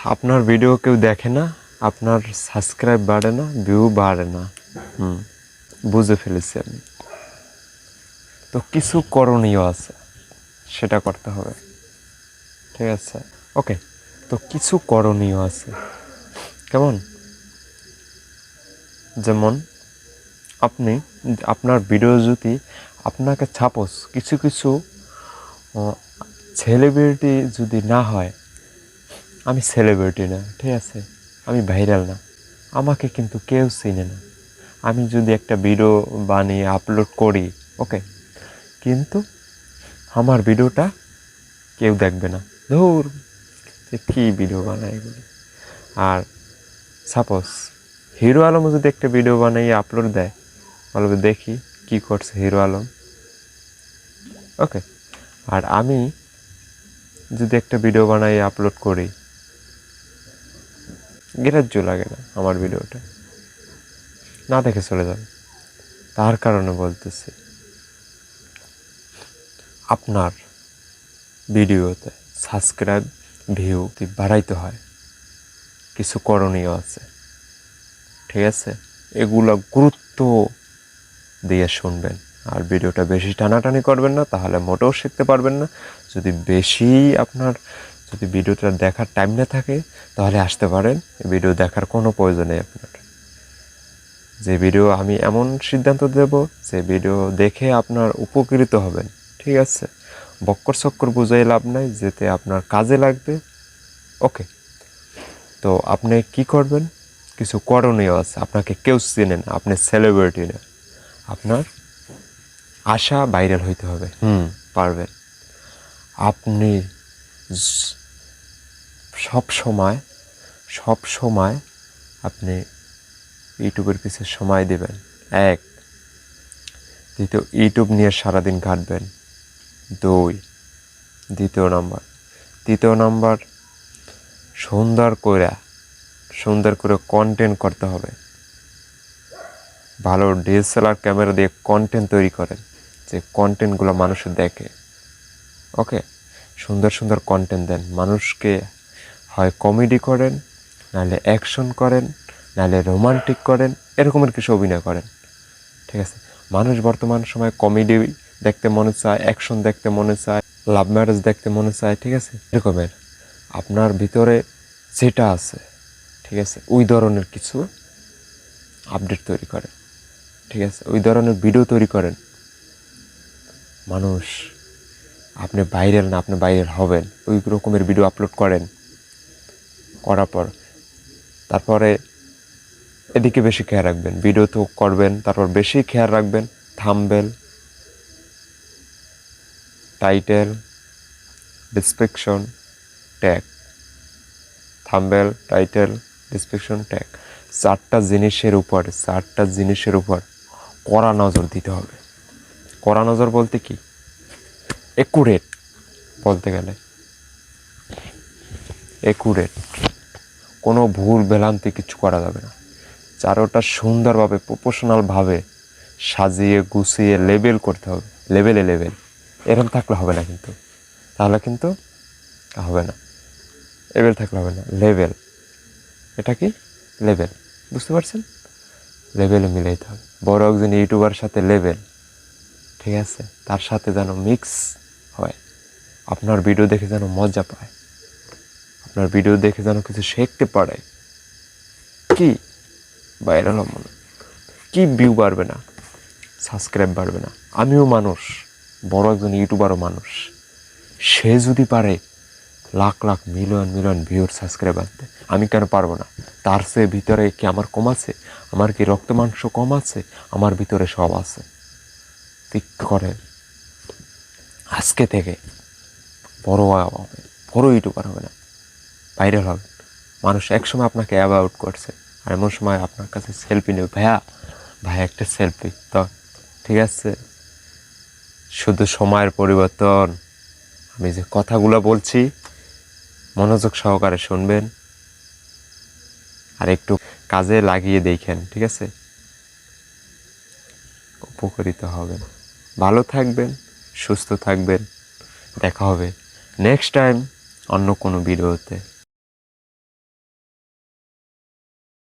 আপনার ভিডিও কেউ দেখে না, আপনার সাবস্ক্রাইব বাড়ে না, ভিউ বাড়ে না। বুঝে ফেলেছি আমি। তো কিছু করণীয় আছে, সেটা করতে হবে। ঠিক আছে, ওকে। তো কিছু করণীয় আছে, কেমন? যেমন আপনি আপনার ভিডিও যদি আপনাকে সাপোজ কিছু কিছু সেলিব্রিটি যদি না হয়, আমি সেলিব্রিটি না, ঠিক আছে, আমি ভাইরাল না, আমাকে কিন্তু কেউ চিনে না। আমি যদি একটা ভিডিও বানিয়ে আপলোড করি, ওকে, কিন্তু আমার ভিডিওটা কেউ দেখবে না, ধুর যে কী ভিডিও বানায় এগুলো। আর সাপোজ হিরো আলম যদি একটা ভিডিও বানিয়ে আপলোড দেয়, বলবে দেখি কি করছে হিরো আলম, ওকে। আর আমি যদি একটা ভিডিও বানাই আপলোড করি, গ্রাহ্য লাগে না আমার ভিডিওটা, না দেখে চলে যাবে। তার কারণে বলতেছি, আপনার ভিডিওতে সাবস্ক্রাইব ভিউ বাড়াইতে হয়, কিছু করণীয় আছে, ঠিক আছে? এগুলো গুরুত্ব দিয়ে শুনবেন। আর ভিডিওটা বেশি টানাটানি করবেন না, তাহলে মোটেও শিখতে পারবেন না। যদি ভিডিওটা দেখার টাইম না থাকে, তাহলে আসতে পারেন, ভিডিও দেখার কোনো প্রয়োজন নেই আপনার। যে ভিডিও আমি এমন সিদ্ধান্ত দেব, যে ভিডিও দেখে আপনার উপকৃত হবেন, ঠিক আছে? বক্কর চক্কর বুঝাই লাভ নাই, যেতে আপনার কাজে লাগবে, ওকে। তো আপনি কি করবেন? কিছু করণীয় আছে। আপনাকে কেউ চেনে না, আপনি সেলিব্রিটি না, আপনার আশা ভাইরাল হইতে হবে। পারবেন। আপনি সব সময় আপনি ইউটিউবের পিছে সময় দেবেন। এক, দ্বিতীয়, ইউটিউব নিয়ে সারাদিন ঘাঁটবেন। দুই, তৃতীয় নাম্বার, সুন্দর করে কন্টেন্ট করতে হবে। ভালো ডিএসএলআর ক্যামেরা দিয়ে কন্টেন্ট তৈরি করেন, যে কন্টেন্টগুলো মানুষ দেখে, ওকে। সুন্দর কন্টেন্ট দেন মানুষকে। হয় কমেডি করেন, নাহলে অ্যাকশন করেন, নাহলে রোমান্টিক করেন, এরকমের কিছু অভিনয় করেন, ঠিক আছে? মানুষ বর্তমান সময় কমেডি দেখতে মনে চায়, অ্যাকশন দেখতে মনে চায়, লাভ ম্যারেজ দেখতে মনে চায়, ঠিক আছে? এরকমের আপনার ভিতরে যেটা আছে, ঠিক আছে, ওই ধরনের কিছু আপডেট তৈরি করেন, ঠিক আছে? ওই ধরনের ভিডিও তৈরি করেন। মানুষ, আপনি ভাইরাল না, আপনি ভাইরাল হবেন, ওই রকমের ভিডিও আপলোড করার পর তারপরে এদিকে বেশি খেয়াল রাখবেন। ভিডিও তো করবেন, তারপর বেশি খেয়াল রাখবেন thumbnail, title, description, tag. Thumbnail, title, description, tag, চারটা জিনিসের উপর কড়া নজর দিতে হবে। কড়া নজর বলতে কি, একুরেট বলতে গেলে, একুরেট, কোনো ভুল ভ্রান্তি কিছু করা যাবে না। চারোটা সুন্দরভাবে প্রফেশনালভাবে সাজিয়ে গুছিয়ে লেবেল করতে হবে। লেবেল এরকম থাকলে হবে না, কিন্তু তাহলে কিন্তু হবে না। লেবেল থাকলে হবে না, লেবেল। এটা কি লেবেল, বুঝতে পারছেন? লেবেলে মিলাইতে হবে। বড় একজন ইউটিউবার সাথে লেবেল, ঠিক আছে, তার সাথে যেন মিক্স হয়। আপনার ভিডিও দেখে যেন মজা পায়, আপনার ভিডিও দেখে যেন কিছু শিখতে পারে। কি ভাইরাল হব না, কি ভিউ বাড়বে না, সাবস্ক্রাইব বাড়বে না। আমিও মানুষ, বড় একজন ইউটিউবারও মানুষ। সে যদি পারে লাখ মিলিয়ন ভিউর সাবস্ক্রাইব আনতে, আমি কেন পারবো না? তার সে ভিতরে কি আমার কম আছে? আমার কি রক্ত মাংস কম আছে? আমার ভিতরে সব আছে। ঠিক করেন, আজকে থেকে বড় ইউটিউবার হবে না, ভাইরাল হবে। মানুষ একসময় আপনাকে অ্যাবাউট করছে, আর এমন সময় আপনার কাছে সেলফি নেবে, ভাই একটা সেলফি তো, ঠিক আছে? শুধু সময়ের পরিবর্তন। আমি যে কথাগুলো বলছি মনোযোগ সহকারে শুনবেন, আর একটু কাজে লাগিয়ে দেখেন, ঠিক আছে? উপকৃত হবেন। ভালো থাকবেন, সুস্থ থাকবেন। দেখা হবে নেক্সট টাইম অন্য কোনো ভিডিওতে।